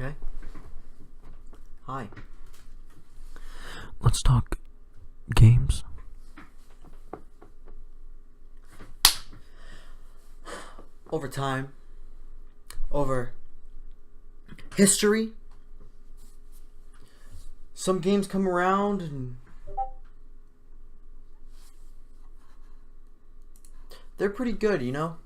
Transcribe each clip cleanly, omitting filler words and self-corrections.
okay? Hi. Let's talk games. Over time, over history, some games come around and they're pretty good, you know?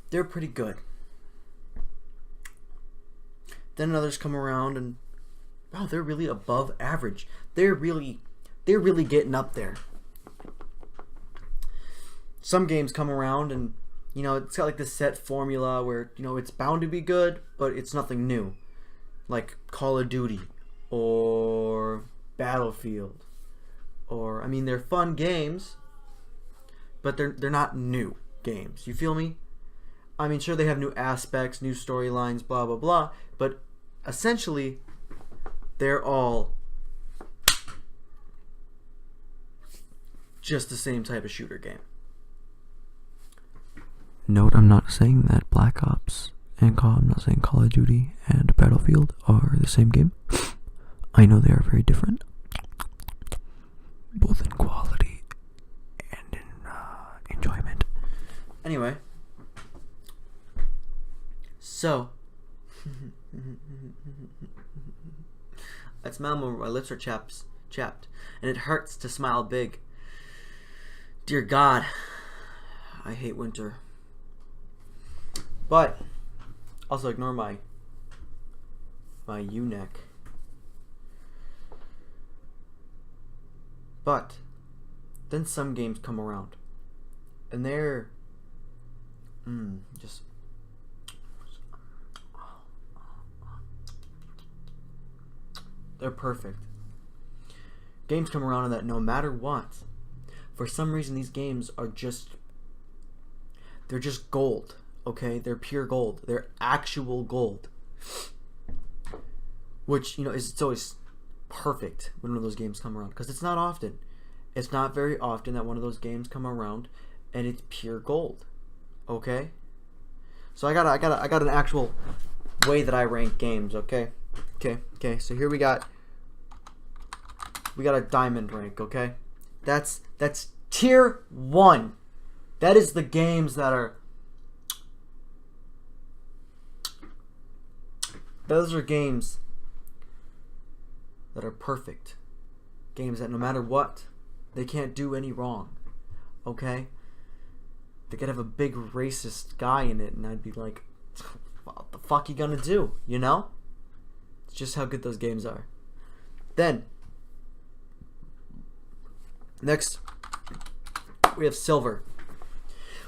They're pretty good. Then others come around and wow, they're really above average. They're really getting up there. Some games come around and you know, it's got like this set formula where, you know, it's bound to be good, but it's nothing new. Like Call of Duty or Battlefield. Or I mean, they're fun games, but they're not new games. You feel me? I mean, sure they have new aspects, new storylines, blah blah blah, but essentially they're all just the same type of shooter game. Note, I'm not saying that Black Ops and I'm not saying Call of Duty and Battlefield are the same game. I know they are very different, both in quality and in enjoyment. Anyway, so I smile when my lips are chapped, and it hurts to smile big. Dear God, I hate winter. But also ignore my U-neck. But then some games come around, and they're just they're perfect. Games come around and that no matter what, for some reason these games are they're just gold. Okay, they're pure gold. They're actual gold. Which, you know, it's always perfect when one of those games come around, because it's not often. It's not very often that one of those games come around and it's pure gold. Okay? So I got an actual way that I rank games, okay? Okay. So here we got a diamond rank, okay? That's tier 1. That is the games that are those are games that are perfect. Games that no matter what, they can't do any wrong. Okay? They could have a big racist guy in it and I'd be like, what the fuck you gonna do? You know? It's just how good those games are. Then, next, we have silver.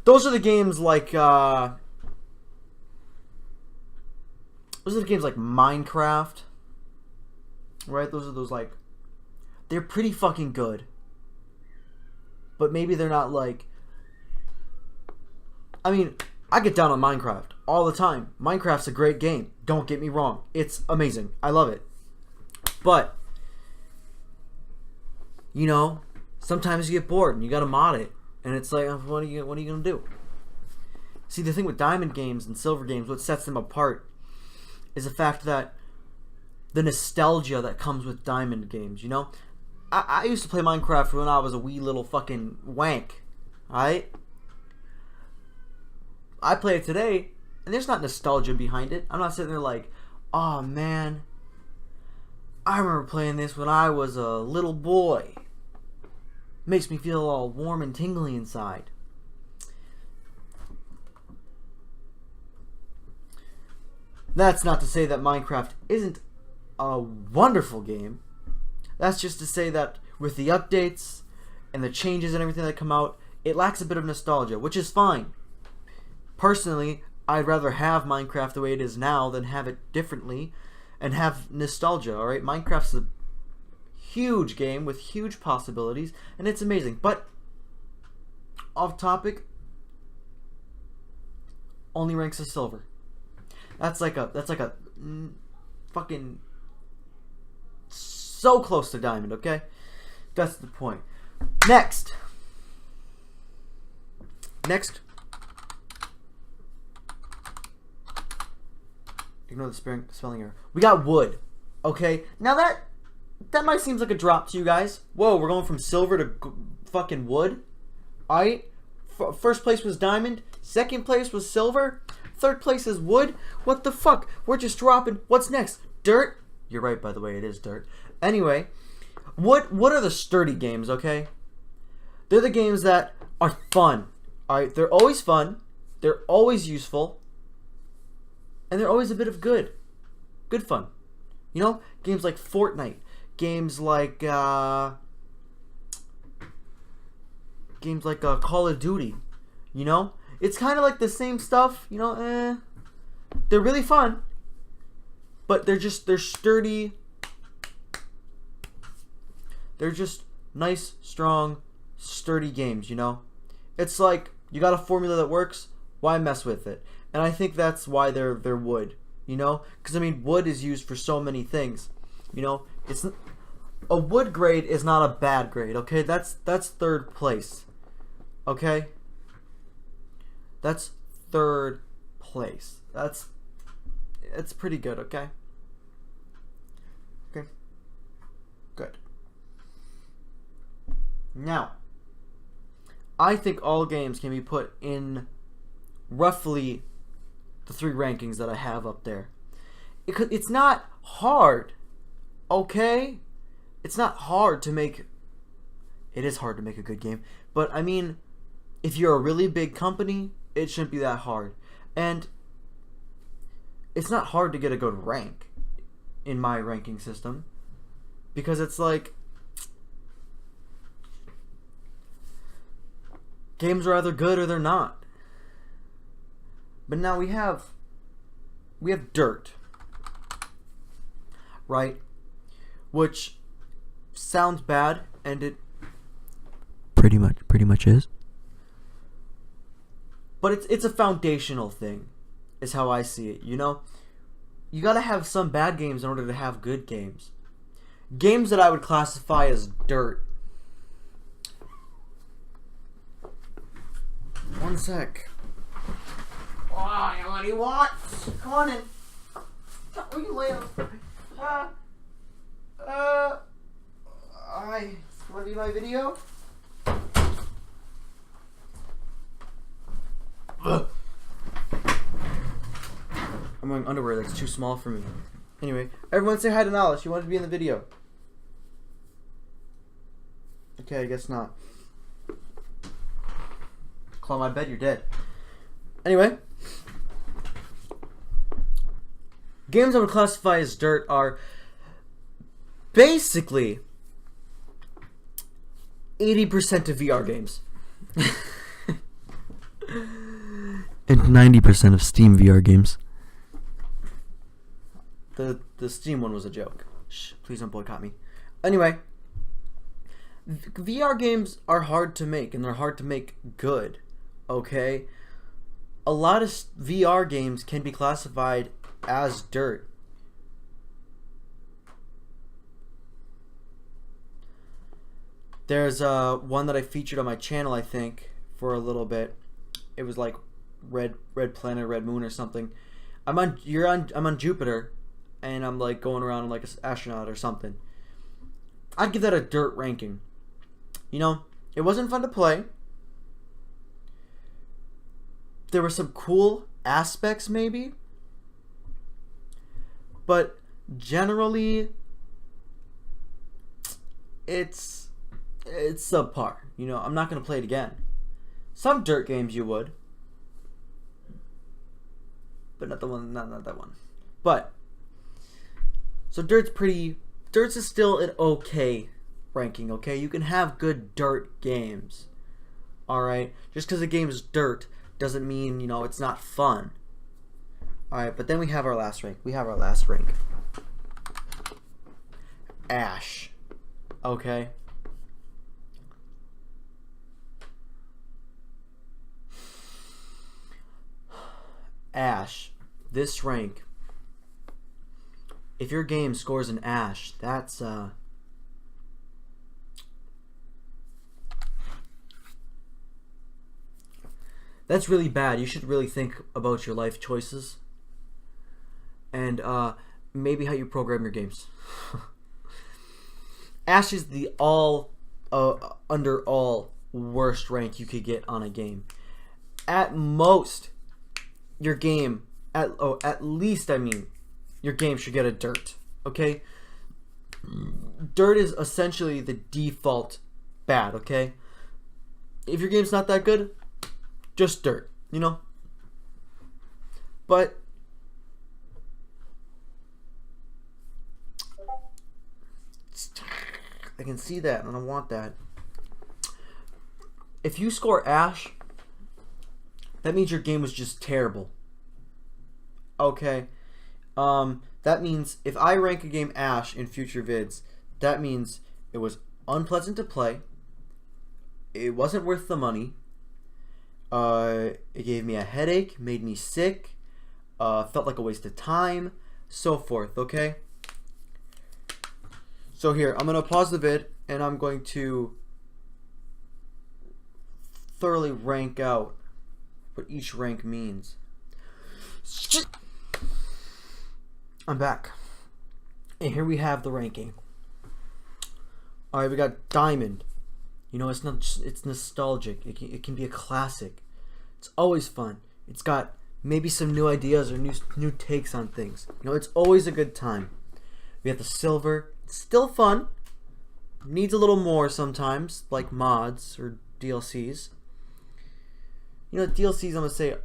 Those are the games like, those are the games like Minecraft, right? Those are those like, they're pretty fucking good, but maybe they're not like, I mean, I get down on Minecraft all the time. Minecraft's a great game. Don't get me wrong. It's amazing. I love it. But, you know, sometimes you get bored and you gotta mod it. And it's like, what are you gonna do? See, the thing with diamond games and silver games, what sets them apart is the fact that the nostalgia that comes with diamond games, you know? I used to play Minecraft when I was a wee little fucking wank, alright? I play it today, and there's not nostalgia behind it. I'm not sitting there like, oh man, I remember playing this when I was a little boy. Makes me feel all warm and tingly inside. That's not to say that Minecraft isn't a wonderful game. That's just to say that with the updates and the changes and everything that come out, it lacks a bit of nostalgia, which is fine. Personally, I'd rather have Minecraft the way it is now than have it differently and have nostalgia, alright? Minecraft's a huge game with huge possibilities, and it's amazing. But, off topic, only ranks as silver. That's like a fucking so close to diamond, okay? That's the point. Next, Ignore the spelling error. We got wood. Okay, now that might seem like a drop to you guys. Whoa, we're going from silver to fucking wood. Alright, first place was diamond. Second place was silver. Third place is wood. What the fuck? We're just dropping. What's next? Dirt? You're right, by the way, it is dirt. Anyway, what are the sturdy games, okay? They're the games that are fun. Alright, they're always fun. They're always useful. And they're always a bit of good fun. You know, games like Fortnite, games like Call of Duty. You know, it's kind of like the same stuff. You know, they're really fun, but they're sturdy. They're just nice, strong, sturdy games. You know, it's like you got a formula that works. Why mess with it? And I think that's why they're wood, you know? Because, I mean, wood is used for so many things, you know? A wood grade is not a bad grade, okay? That's third place, okay? That's third place. It's pretty good, okay? Okay. Good. Now, I think all games can be put in roughly the 3 rankings that I have up there. It's not hard, okay? It's not hard to make... It is hard to make a good game. But, I mean, if you're a really big company, it shouldn't be that hard. And it's not hard to get a good rank in my ranking system. Because it's like... games are either good or they're not. But now we have dirt, right? Which sounds bad, and it pretty much is. But it's a foundational thing, is how I see it. You know, you gotta have some bad games in order to have good games. Games that I would classify as dirt. One sec. What do you want? Come on in. Where you lay on? Want to do my video? I'm wearing underwear that's too small for me. Anyway, everyone say hi to Nala. She wanted to be in the video. Okay, I guess not. Claw my bed, you're dead. Anyway, games I would classify as dirt are basically 80% of VR games. And 90% of Steam VR games. The Steam one was a joke. Shh, please don't boycott me. Anyway, VR games are hard to make, and they're hard to make good. Okay? A lot of VR games can be classified as dirt. There's one that I featured on my channel, I think, for a little bit. It was like Red Planet, Red Moon or something. I'm on Jupiter, and I'm like going around like an astronaut or something. I'd give that a dirt ranking. You know, it wasn't fun to play. There were some cool aspects maybe, but generally it's subpar. You know, I'm not gonna play it again. Some dirt games you would, but not that one. But so Dirt's is still an okay ranking. Okay, you can have good dirt games. All right, just because a game is dirt doesn't mean, you know, it's not fun. All right, but then we have our last rank. Ash. Okay. Ash. This rank. If your game scores an Ash, that's really bad. You should really think about your life choices. and maybe how you program your games. Ash is the under all worst rank you could get on a game. At most, your game at least your game should get a dirt. Okay, dirt is essentially the default bad. Okay, if your game's not that good, just dirt. You know, but I can see that and I want that. If you score Ash, that means your game was just terrible. Okay. That means if I rank a game Ash in future vids, that means it was unpleasant to play. It wasn't worth the money. It gave me a headache, made me sick, felt like a waste of time, so forth, okay? So here, I'm going to pause the vid, and I'm going to thoroughly rank out what each rank means. I'm back. And here we have the ranking. Alright, we got Diamond. You know, it's not just, it's nostalgic. It can be a classic. It's always fun. It's got maybe some new ideas or new takes on things. You know, it's always a good time. We have the Silver. It's still fun. Needs a little more sometimes, like mods or DLCs. You know, DLCs, I'm gonna say,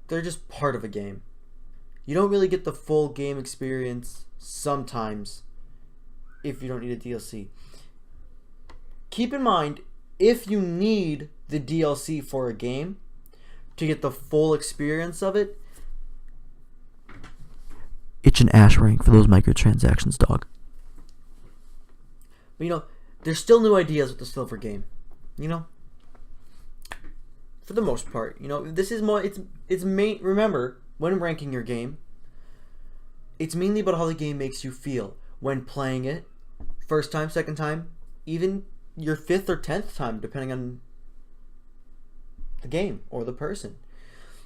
they're just part of a game. You don't really get the full game experience sometimes if you don't need a DLC. Keep in mind, if you need the DLC for a game to get the full experience of it, it's an Ash rank for those microtransactions, dog. but you know, there's still new ideas with the Silver game. You know, for the most part, you know, this is more. It's main. Remember, when ranking your game, it's mainly about how the game makes you feel when playing it, first time, second time, even your 5th or 10th time, depending on the game or the person.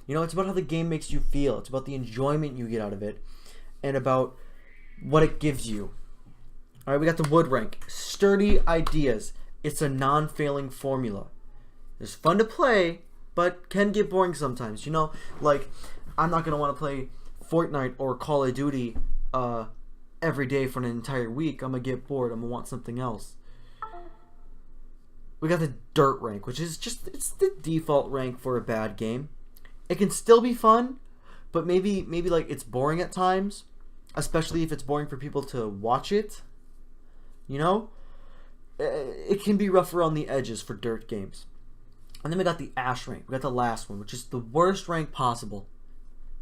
You know, it's about how the game makes you feel. It's about the enjoyment you get out of it, and about what it gives you. All right, we got the Wood rank. Sturdy ideas. It's a non-failing formula. It's fun to play, but can get boring sometimes. You know, like, I'm not gonna want to play Fortnite or Call of Duty every day for an entire week. I'm gonna get bored. I'm gonna want something else. We got the Dirt rank, which is just, it's the default rank for a bad game. It can still be fun, but maybe like it's boring at times, especially if it's boring for people to watch it. You know, it can be rough around the edges for Dirt games. And then we got the Ash rank. We got the last one, which is the worst rank possible.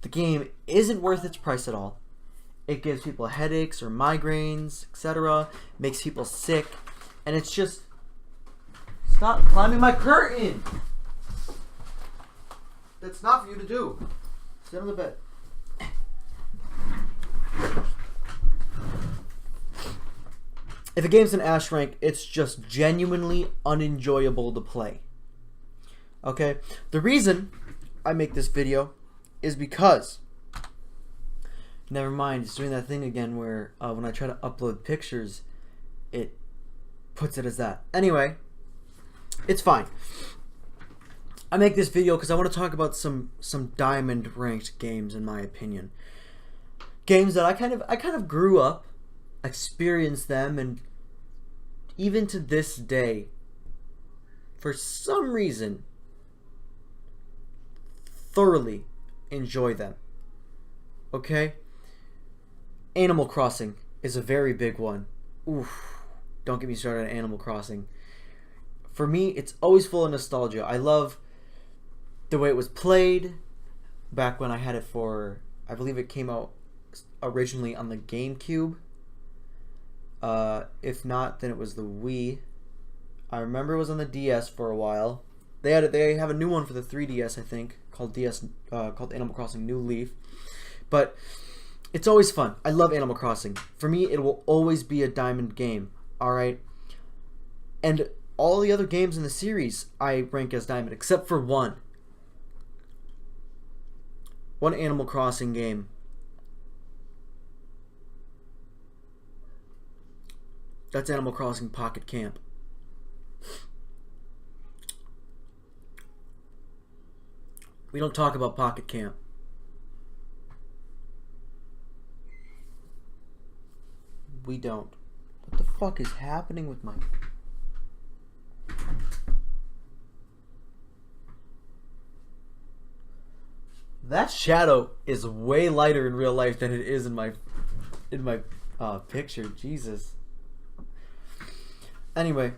The game isn't worth its price at all. It gives people headaches or migraines, etc. Makes people sick, and it's just, stop climbing my curtain. That's not for you to do. Sit on the bed. If a game's an Ash rank, it's just genuinely unenjoyable to play. Okay? The reason I make this video is because, never mind, it's doing that thing again where when I try to upload pictures, it puts it as that. Anyway, it's fine. I make this video because I want to talk about some diamond ranked games, in my opinion. Games that I kind of grew up, experienced them, and even to this day, for some reason, thoroughly enjoy them. Okay? Animal Crossing is a very big one. Oof. Don't get me started on Animal Crossing. For me, it's always full of nostalgia. I love the way it was played back when I had it for, I believe it came out originally on the GameCube. If not, then it was the Wii. I remember it was on the DS for a while. They have a new one for the 3DS, I think, called Animal Crossing New Leaf. But it's always fun. I love Animal Crossing. For me, it will always be a diamond game. All right, and all the other games in the series I rank as diamond, except for one Animal Crossing game That's Animal Crossing Pocket Camp. We don't talk about Pocket Camp. We don't. What the fuck is happening with my... That shadow is way lighter in real life than it is in my picture. Jesus. Anyway,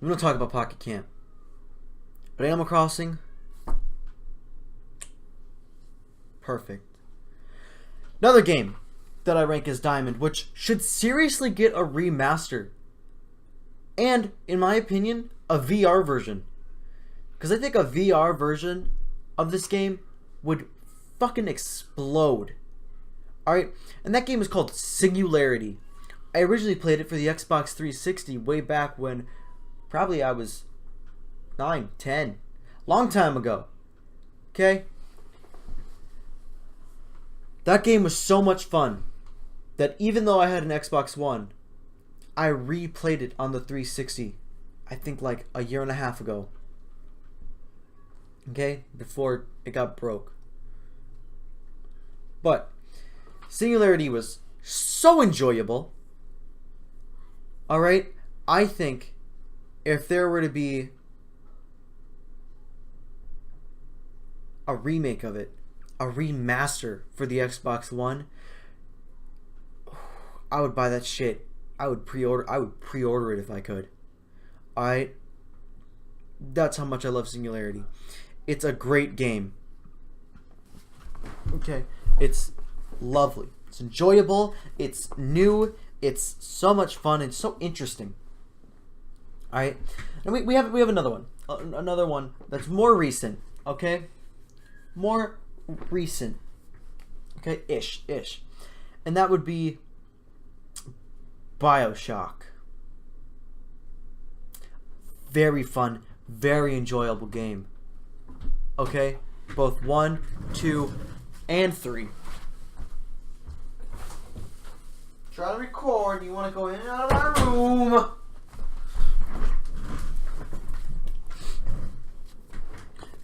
we don't talk about Pocket Camp. But Animal Crossing, perfect. Another game that I rank as Diamond, which should seriously get a remaster. And, in my opinion, a VR version. Because I think a VR version of this game would fucking explode. Alright? And that game is called Singularity. I originally played it for the Xbox 360 way back when probably I was 9, 10. Long time ago. Okay? That game was so much fun that even though I had an Xbox One, I replayed it on the 360. I think like a year and a half ago. Okay? Before it got broke. But Singularity was so enjoyable. Alright? I think if there were to be a remake of it, a remaster for the Xbox One, I would buy that shit. I would pre-order it if I could. Alright? That's how much I love Singularity. It's a great game. Okay. It's lovely. It's enjoyable. It's new. It's so much fun and so interesting. Alright? And we have another one. Another one that's more recent. Okay? More recent. Okay? Ish. And that would be BioShock. Very fun, very enjoyable game. Okay? Both 1, 2, and 3. Try to record. You want to go in and out of my room.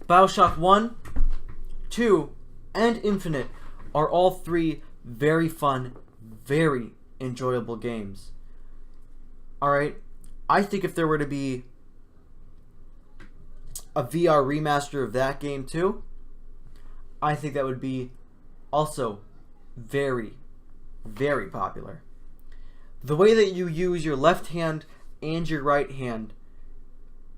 BioShock 1, 2, and Infinite are all 3 very fun, very enjoyable games. Alright? I think if there were to be a VR remaster of that game too, I think that would be also very, very popular. The way that you use your left hand and your right hand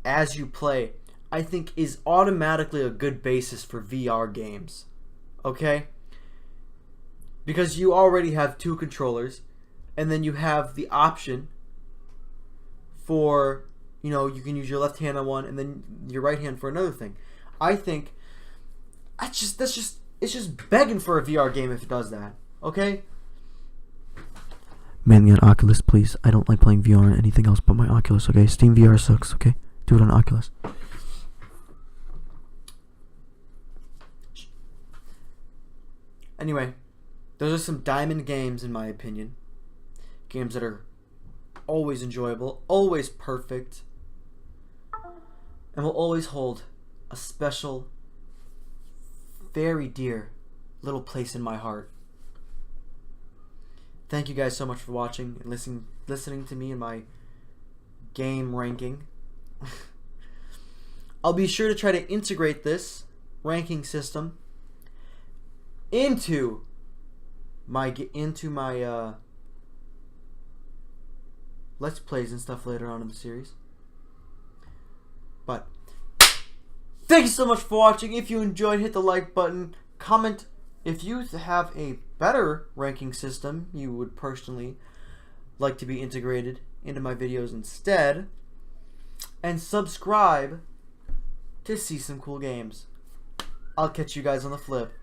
as you play, I think is automatically a good basis for VR games. Okay? Because you already have 2 controllers, and then you have the option for, you know, you can use your left hand on one and then your right hand for another thing. I think it's just begging for a VR game if it does that. Okay? Man, get an Oculus, please. I don't like playing VR on anything else but my Oculus, okay? Steam VR sucks, okay? Do it on Oculus. Anyway, those are some Diamond games in my opinion. Games that are always enjoyable, always perfect, and will always hold a special, very dear little place in my heart. Thank you guys so much for watching and listening to me in my game ranking. I'll be sure to try to integrate this ranking system into my Let's Plays and stuff later on in the series. But thank you so much for watching. If you enjoyed, hit the like button. Comment if you have a better ranking system you would personally like to be integrated into my videos instead. And subscribe to see some cool games. I'll catch you guys on the flip.